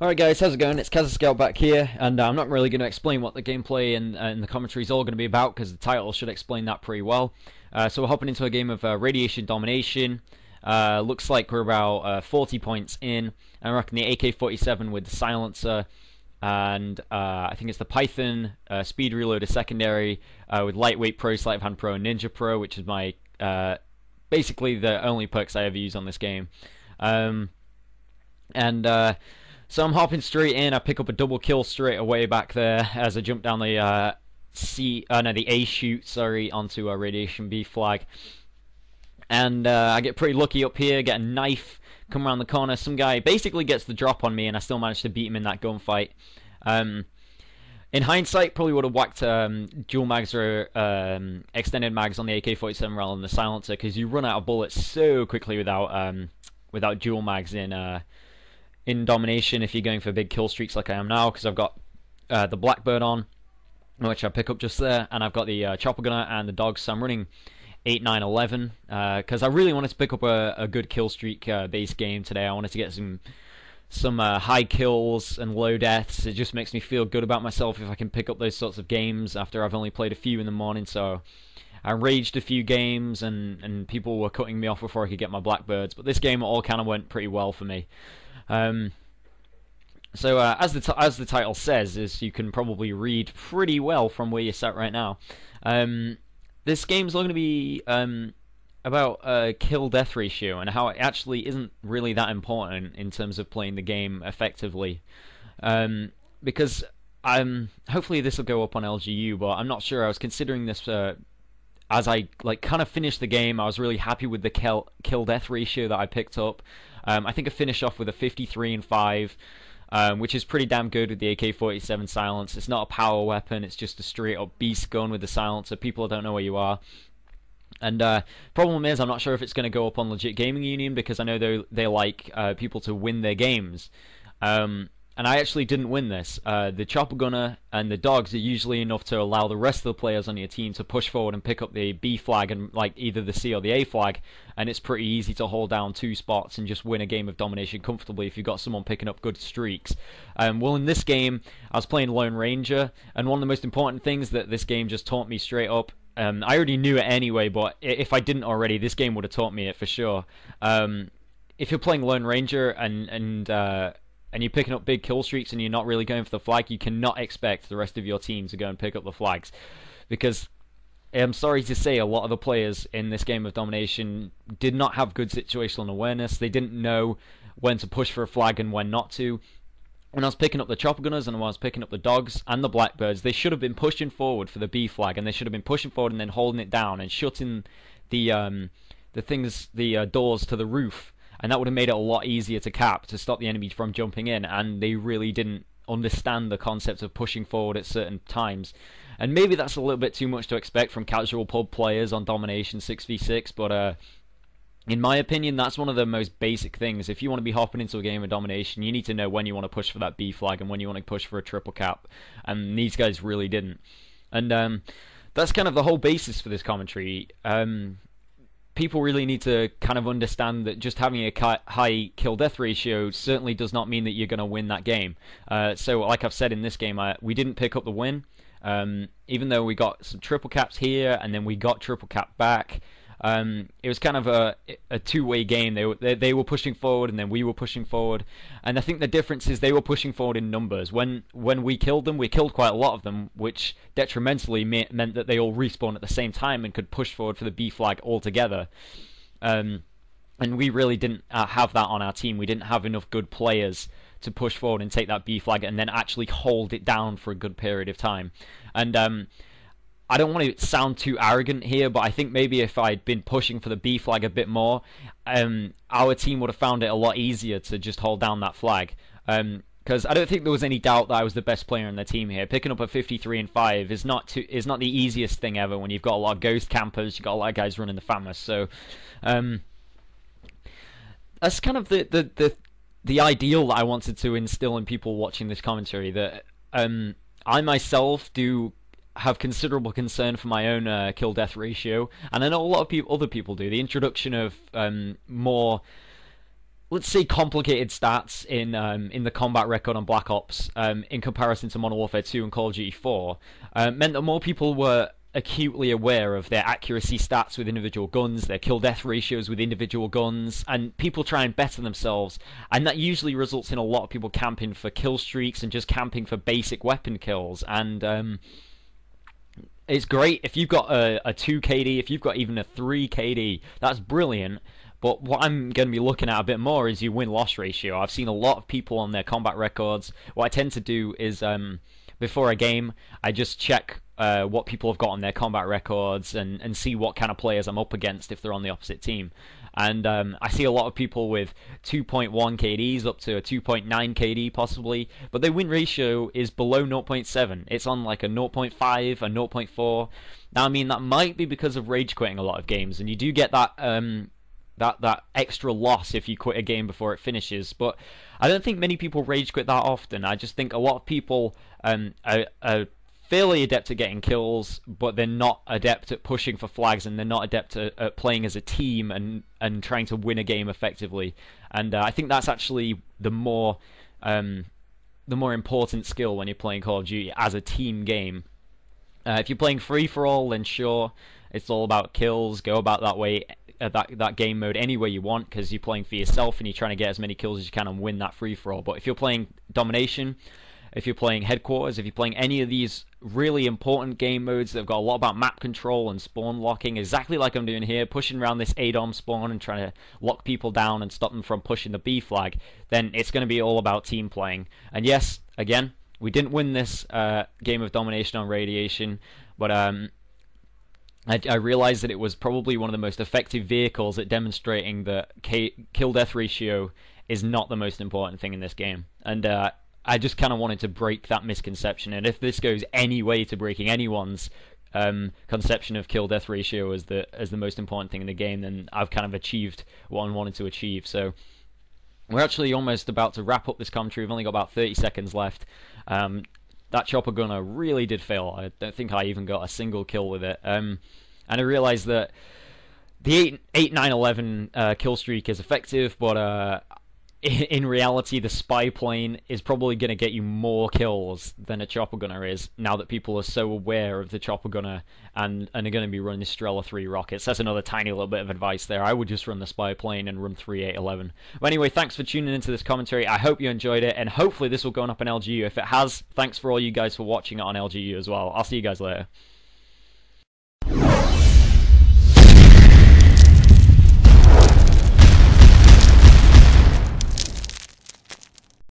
Alright guys, how's it going? It's Kazzerscout back here, and I'm not really going to explain what the gameplay and the commentary is all going to be about, because the title should explain that pretty well. So we're hopping into a game of Radiation Domination. Looks like we're about 40 points in. I reckon the AK-47 with the silencer, and I think it's the Python Speed Reloader secondary with Lightweight Pro, Sleight of Hand Pro, and Ninja Pro, which is my basically the only perks I ever use on this game. So I'm hopping straight in. I pick up a double kill straight away back there as I jump down the the A chute, sorry, onto a Radiation B flag. And I get pretty lucky up here, get a knife, come around the corner. Some guy basically gets the drop on me, and I still managed to beat him in that gunfight. In hindsight, probably would have whacked dual mags or extended mags on the AK-47 rather than the silencer, because you run out of bullets so quickly without dual mags in Domination if you're going for big kill streaks like I am now, because I've got the Blackbird on, which I pick up just there, and I've got the Chopper Gunner and the Dogs, so I'm running 8, 9, 11, because I really wanted to pick up a good kill streak based game today. I wanted to get some high kills and low deaths. It just makes me feel good about myself if I can pick up those sorts of games after I've only played a few in the morning. So I raged a few games, and people were cutting me off before I could get my Blackbirds, but this game all kind of went pretty well for me. So as the title says, as you can probably read pretty well from where you're sat right now, this game's going to be about kill-death ratio and how it actually isn't really that important in terms of playing the game effectively. Because hopefully this will go up on LGU, but I'm not sure. I was considering this as I kind of finished the game. I was really happy with the kill-death ratio that I picked up. I think I finished off with a 53 and 5, which is pretty damn good with the AK-47 silence. It's not a power weapon, it's just a straight-up beast gun with the silencer. People don't know where you are. And problem is, I'm not sure if it's going to go up on Legit Gaming Union, because I know they like people to win their games. And I actually didn't win this. The Chopper Gunner and the Dogs are usually enough to allow the rest of the players on your team to push forward and pick up the B flag and either the C or the A flag, and it's pretty easy to hold down 2 spots and just win a game of Domination comfortably if you've got someone picking up good streaks. Well, in this game, I was playing Lone Ranger, and one of the most important things that this game just taught me straight up, I already knew it anyway, but if I didn't already, this game would have taught me it for sure. If you're playing Lone Ranger and you're picking up big kill streaks and you're not really going for the flag, you cannot expect the rest of your team to go and pick up the flags. Because I'm sorry to say, a lot of the players in this game of Domination did not have good situational awareness. They didn't know when to push for a flag and when not to. When I was picking up the Chopper Gunners and when I was picking up the Dogs and the Blackbirds, they should have been pushing forward for the B flag, and they should have been pushing forward and then holding it down and shutting the doors to the roof. And that would have made it a lot easier to cap, to stop the enemy from jumping in, and they really didn't understand the concept of pushing forward at certain times. And maybe that's a little bit too much to expect from casual pub players on Domination 6v6, but in my opinion, that's one of the most basic things. If you want to be hopping into a game of Domination, you need to know when you want to push for that B flag and when you want to push for a triple cap, and these guys really didn't. And that's kind of the whole basis for this commentary. People really need to kind of understand that just having a high kill-death ratio certainly does not mean that you're going to win that game. So, like I've said in this game, we didn't pick up the win, even though we got some triple caps here, and then we got triple cap back. It was kind of a two-way game. They were pushing forward, and then we were pushing forward. And I think the difference is they were pushing forward in numbers. When we killed them, we killed quite a lot of them, which detrimentally meant that they all respawned at the same time and could push forward for the B flag altogether. And we really didn't have that on our team. We didn't have enough good players to push forward and take that B flag and then actually hold it down for a good period of time. And I don't want to sound too arrogant here, but I think maybe if I'd been pushing for the B flag a bit more, our team would have found it a lot easier to just hold down that flag. Because I don't think there was any doubt that I was the best player in the team here. Picking up a 53 and 5 is not the easiest thing ever when you've got a lot of ghost campers, you've got a lot of guys running the FAMAS. So that's kind of the ideal that I wanted to instill in people watching this commentary. That I myself do have considerable concern for my own kill-death ratio, and I know a lot of other people do. The introduction of more let's say complicated stats in the combat record on Black Ops in comparison to Modern Warfare 2 and Call of Duty 4 meant that more people were acutely aware of their accuracy stats with individual guns, their kill-death ratios with individual guns, and people try and better themselves, and that usually results in a lot of people camping for kill streaks and just camping for basic weapon kills, and it's great if you've got a 2 KD, if you've got even a 3 KD, that's brilliant. But what I'm going to be looking at a bit more is your win-loss ratio. I've seen a lot of people on their combat records. What I tend to do is, before a game, I just check what people have got on their combat records and see what kind of players I'm up against if they're on the opposite team. And I see a lot of people with 2.1 KDs up to a 2.9 KD possibly, but their win ratio is below 0.7. It's on like a 0.5, a 0.4. Now, I mean, that might be because of rage quitting a lot of games, and you do get that that extra loss if you quit a game before it finishes, but I don't think many people rage quit that often. I just think a lot of people are fairly adept at getting kills, but they're not adept at pushing for flags, and they're not adept at playing as a team and trying to win a game effectively. And I think that's actually the more important skill when you're playing Call of Duty as a team game. If you're playing free-for-all, then sure, it's all about kills, go about that way, that game mode any way you want, because you're playing for yourself and you're trying to get as many kills as you can and win that free-for-all. But if you're playing Domination, if you're playing Headquarters, if you're playing any of these really important game modes that have got a lot about map control and spawn locking, exactly like I'm doing here, pushing around this A-dom spawn and trying to lock people down and stop them from pushing the B flag, then it's going to be all about team playing. And yes, again, we didn't win this game of Domination on Radiation, but I realized that it was probably one of the most effective vehicles at demonstrating that kill-death ratio is not the most important thing in this game. And I just kind of wanted to break that misconception. And if this goes any way to breaking anyone's conception of kill-death ratio as the most important thing in the game, then I've kind of achieved what I wanted to achieve. So we're actually almost about to wrap up this commentary. We've only got about 30 seconds left. That chopper gunner really did fail. I don't think I even got a single kill with it. And I realized that the 8-9-11 kill streak is effective, but in reality, the spy plane is probably going to get you more kills than a chopper gunner is, now that people are so aware of the chopper gunner and are going to be running Strela 3 rockets. That's another tiny little bit of advice there. I would just run the spy plane and run 3-8-11. But anyway, thanks for tuning into this commentary. I hope you enjoyed it, and hopefully this will go up on LGU. If it has, thanks for all you guys for watching it on LGU as well. I'll see you guys later.